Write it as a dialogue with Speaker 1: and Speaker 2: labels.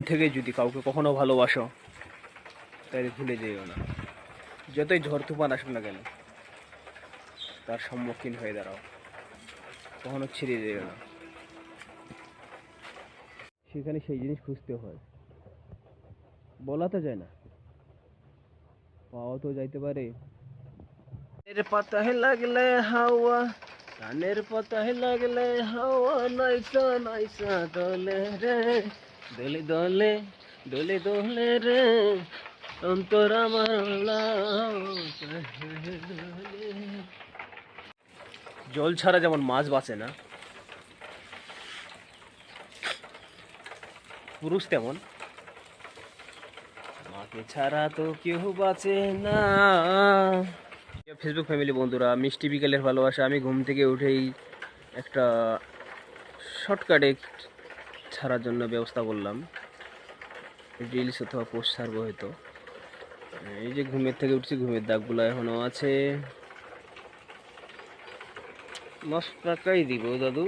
Speaker 1: থেকে যদি কাউকে কখনো ভালোবাসো তাই ভুলে যেও না, যতই ঝড় তুফান আসুক না কেন তার সম্মুখীন হয়ে দাঁড়াও, কখনো ছেড়ে যেও না। সেখানে সেই জিনিস খুঁজতে হয়, বলা তো যায় না, পাওয়া তো যাইতে পারে। এর পাতায় লাগলে হাওয়া, কানের পাতায় লাগলে হাওয়া, নাইসা নাইসা দোলে রে, দোলে দোলে দোলে দোলে রে, অন্তর আমার জল ছাড়া যেমন মাছ বাঁচে না, পুরুষ তেমন মাকে ছাড়া তো কেউ বাঁচে না। ফেসবুক ফ্যামিলি বন্ধুরা, মিষ্টি বিকেলের ভালোবাসা। আমি ঘুম থেকে উঠেই একটা শর্টকাটে ছাড়ার জন্য ব্যবস্থা করলাম, রিলস অথবা পোস্ট ছাড়বো হয়তো। এই যে ঘুমের থেকে উঠছি, ঘুমের দাগগুলো এখনো আছে, 10 টাকাই দিব দাদু।